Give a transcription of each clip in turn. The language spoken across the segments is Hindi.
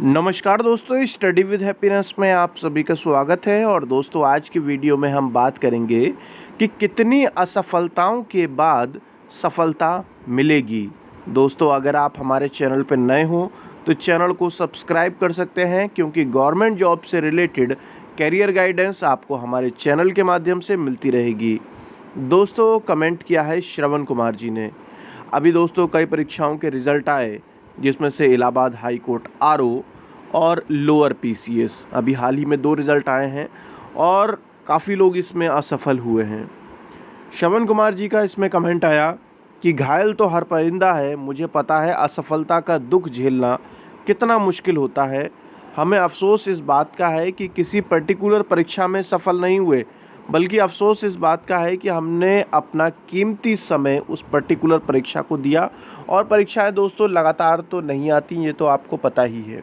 नमस्कार दोस्तों, स्टडी विद हैप्पीनेस में आप सभी का स्वागत है। और दोस्तों, आज की वीडियो में हम बात करेंगे कि कितनी असफलताओं के बाद सफलता मिलेगी। दोस्तों, अगर आप हमारे चैनल पर नए हो तो चैनल को सब्सक्राइब कर सकते हैं, क्योंकि गवर्नमेंट जॉब से रिलेटेड करियर गाइडेंस आपको हमारे चैनल के माध्यम से मिलती रहेगी। दोस्तों, कमेंट किया है श्रवण कुमार जी ने। अभी दोस्तों कई परीक्षाओं के रिज़ल्ट आए, जिसमें से इलाहाबाद हाई कोर्ट आरओ और लोअर पीसीएस, अभी हाल ही में 2 रिज़ल्ट आए हैं और काफ़ी लोग इसमें असफल हुए हैं। श्रवण कुमार जी का इसमें कमेंट आया कि घायल तो हर परिंदा है, मुझे पता है असफलता का दुख झेलना कितना मुश्किल होता है। हमें अफसोस इस बात का है कि किसी पर्टिकुलर परीक्षा में सफल नहीं हुए, बल्कि अफसोस इस बात का है कि हमने अपना कीमती समय उस पर्टिकुलर परीक्षा को दिया। और परीक्षाएं दोस्तों लगातार तो नहीं आती, ये तो आपको पता ही है।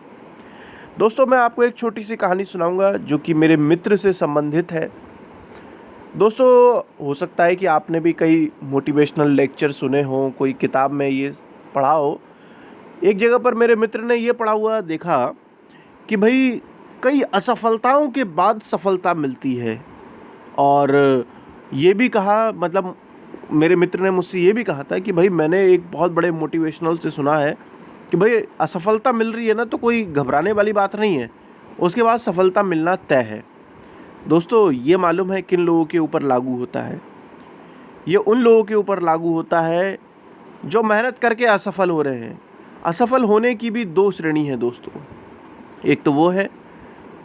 दोस्तों, मैं आपको एक छोटी सी कहानी सुनाऊंगा जो कि मेरे मित्र से संबंधित है। दोस्तों, हो सकता है कि आपने भी कई मोटिवेशनल लेक्चर सुने हों, कोई किताब में ये पढ़ा हो। एक जगह पर मेरे मित्र ने ये पढ़ा हुआ देखा कि भाई कई असफलताओं के बाद सफलता मिलती है। और ये भी कहा, मतलब मेरे मित्र ने मुझसे ये भी कहा था कि भाई मैंने एक बहुत बड़े मोटिवेशनल से सुना है कि भाई असफलता मिल रही है ना, तो कोई घबराने वाली बात नहीं है, उसके बाद सफलता मिलना तय है। दोस्तों, ये मालूम है किन लोगों के ऊपर लागू होता है? ये उन लोगों के ऊपर लागू होता है जो मेहनत करके असफल हो रहे हैं। असफल होने की भी 2 श्रेणी है दोस्तों। एक तो वो है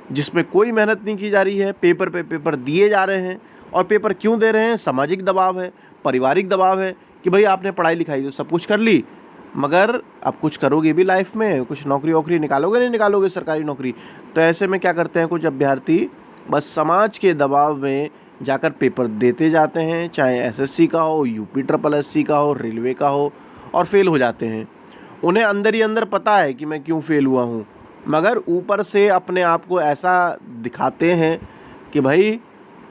जिसमें कोई मेहनत नहीं की जा रही है, पेपर पे पेपर दिए जा रहे हैं। और पेपर क्यों दे रहे हैं? सामाजिक दबाव है, पारिवारिक दबाव है कि भाई आपने पढ़ाई लिखाई तो सब कुछ कर ली, मगर अब कुछ करोगे भी लाइफ में, कुछ नौकरी वोकरी निकालोगे नहीं निकालोगे सरकारी नौकरी। तो ऐसे में क्या करते हैं कुछ अभ्यर्थी, बस समाज के दबाव में जाकर पेपर देते जाते हैं, चाहे एसएससी का हो, यूपी ट्रिपल एससी का हो, रेलवे का हो, और फेल हो जाते हैं। उन्हें अंदर ही अंदर पता है कि मैं क्यों फेल हुआ हूँ, मगर ऊपर से अपने आप को ऐसा दिखाते हैं कि भाई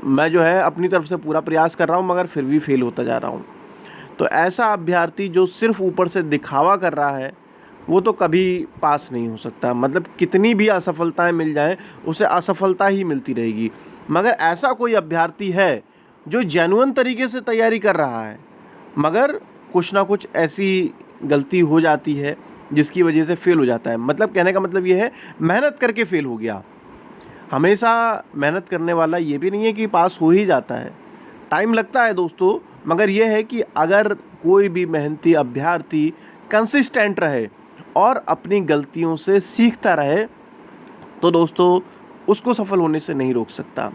मैं जो है अपनी तरफ से पूरा प्रयास कर रहा हूँ, मगर फिर भी फेल होता जा रहा हूँ। तो ऐसा अभ्यर्थी जो सिर्फ ऊपर से दिखावा कर रहा है, वो तो कभी पास नहीं हो सकता। मतलब कितनी भी असफलताएं मिल जाएं, उसे असफलता ही मिलती रहेगी। मगर ऐसा कोई अभ्यर्थी है जो जेन्युइन तरीके से तैयारी कर रहा है, मगर कुछ ना कुछ ऐसी गलती हो जाती है जिसकी वजह से फेल हो जाता है। मतलब कहने का मतलब ये है, मेहनत करके फेल हो गया। हमेशा मेहनत करने वाला ये भी नहीं है कि पास हो ही जाता है, टाइम लगता है दोस्तों। मगर यह है कि अगर कोई भी मेहनती अभ्यर्थी कंसिस्टेंट रहे और अपनी गलतियों से सीखता रहे, तो दोस्तों उसको सफल होने से नहीं रोक सकता।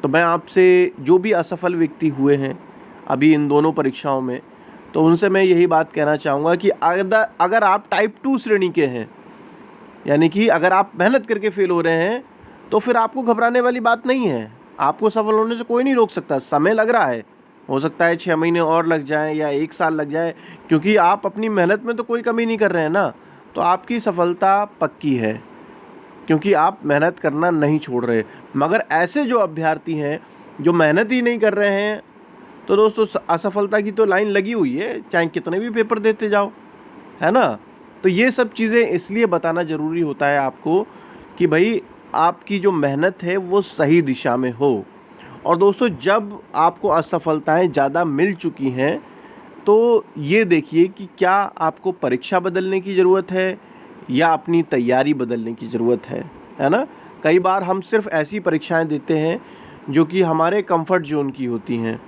तो मैं आपसे, जो भी असफल व्यक्ति हुए हैं अभी इन दोनों परीक्षाओं में, तो उनसे मैं यही बात कहना चाहूँगा कि अगर आप टाइप 2 श्रेणी के हैं, यानी कि अगर आप मेहनत करके फेल हो रहे हैं, तो फिर आपको घबराने वाली बात नहीं है। आपको सफल होने से कोई नहीं रोक सकता। समय लग रहा है, हो सकता है 6 महीने और लग जाएं या 1 साल लग जाए, क्योंकि आप अपनी मेहनत में तो कोई कमी नहीं कर रहे हैं ना। तो आपकी सफलता पक्की है, क्योंकि आप मेहनत करना नहीं छोड़ रहे। मगर ऐसे जो अभ्यर्थी हैं जो मेहनत ही नहीं कर रहे हैं, तो दोस्तों असफलता की तो लाइन लगी हुई है, चाहे कितने भी पेपर देते जाओ, है ना। तो ये सब चीज़ें इसलिए बताना ज़रूरी होता है आपको कि भाई आपकी जो मेहनत है वो सही दिशा में हो। और दोस्तों, जब आपको असफलताएं ज़्यादा मिल चुकी हैं, तो ये देखिए कि क्या आपको परीक्षा बदलने की ज़रूरत है या अपनी तैयारी बदलने की ज़रूरत है ना। कई बार हम सिर्फ ऐसी परीक्षाएं देते हैं जो कि हमारे कंफर्ट जोन की होती हैं।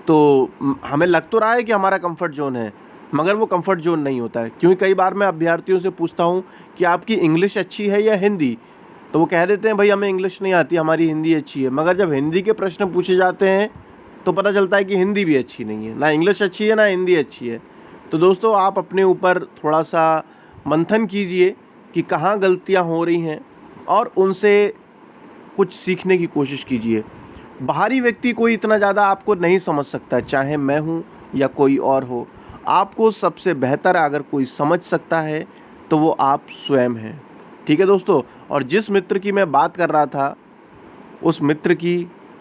तो हमें लग तो रहा है कि हमारा कंफर्ट जोन है, मगर वो कंफर्ट जोन नहीं होता है। क्योंकि कई बार मैं अभ्यर्थियों से पूछता हूँ कि आपकी इंग्लिश अच्छी है या हिंदी, तो वो कह देते हैं भाई हमें इंग्लिश नहीं आती, हमारी हिंदी अच्छी है। मगर जब हिंदी के प्रश्न पूछे जाते हैं तो पता चलता है कि हिंदी भी अच्छी नहीं है, ना इंग्लिश अच्छी है ना हिंदी अच्छी है। तो दोस्तों, आप अपने ऊपर थोड़ा सा मंथन कीजिए कि कहाँ गलतियाँ हो रही हैं और उनसे कुछ सीखने की कोशिश कीजिए। बाहरी व्यक्ति कोई इतना ज़्यादा आपको नहीं समझ सकता, चाहे मैं हूँ या कोई और हो। आपको सबसे बेहतर अगर कोई समझ सकता है तो वो आप स्वयं हैं। ठीक है दोस्तों। और जिस मित्र की मैं बात कर रहा था, उस मित्र की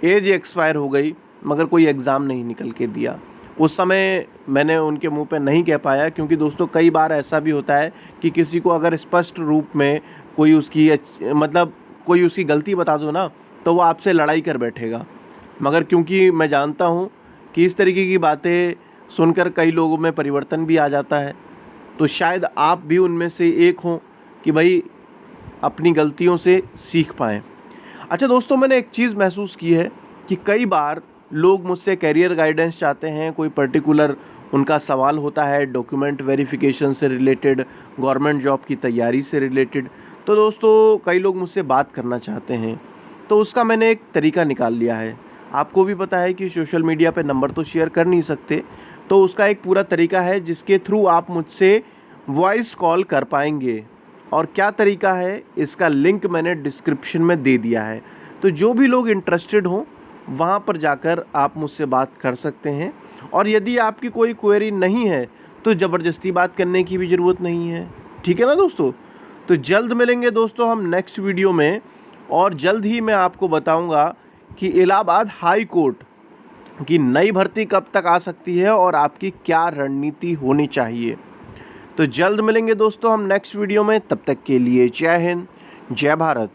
एज एक्सपायर हो गई, मगर कोई एग्ज़ाम नहीं निकल के दिया। उस समय मैंने उनके मुंह पे नहीं कह पाया, क्योंकि दोस्तों कई बार ऐसा भी होता है कि किसी को अगर स्पष्ट रूप में कोई उसकी मतलब कोई उसकी गलती बता दो ना, तो वो आपसे लड़ाई कर बैठेगा। मगर क्योंकि मैं जानता हूँ कि इस तरीके की बातें सुनकर कई लोगों में परिवर्तन भी आ जाता है, तो शायद आप भी उनमें से एक हों कि भाई अपनी गलतियों से सीख पाएँ। अच्छा दोस्तों, मैंने एक चीज़ महसूस की है कि कई बार लोग मुझसे करियर गाइडेंस चाहते हैं, कोई पर्टिकुलर उनका सवाल होता है डॉक्यूमेंट वेरिफिकेशन से रिलेटेड, गवर्नमेंट जॉब की तैयारी से रिलेटेड। तो दोस्तों कई लोग मुझसे बात करना चाहते हैं, तो उसका मैंने एक तरीका निकाल लिया है। आपको भी पता है कि सोशल मीडिया पे नंबर तो शेयर कर नहीं सकते, तो उसका एक पूरा तरीका है जिसके थ्रू आप मुझसे वॉइस कॉल कर पाएंगे। और क्या तरीका है, इसका लिंक मैंने डिस्क्रिप्शन में दे दिया है। तो जो भी लोग इंटरेस्टेड हों वहाँ पर जाकर आप मुझसे बात कर सकते हैं। और यदि आपकी कोई क्वेरी नहीं है तो ज़बरदस्ती बात करने की भी ज़रूरत नहीं है। ठीक है ना दोस्तों? तो जल्द मिलेंगे दोस्तों हम नेक्स्ट वीडियो में, और जल्द ही मैं आपको बताऊंगा कि इलाहाबाद हाई कोर्ट की नई भर्ती कब तक आ सकती है और आपकी क्या रणनीति होनी चाहिए। तो जल्द मिलेंगे दोस्तों हम नेक्स्ट वीडियो में, तब तक के लिए जय हिंद, जय भारत।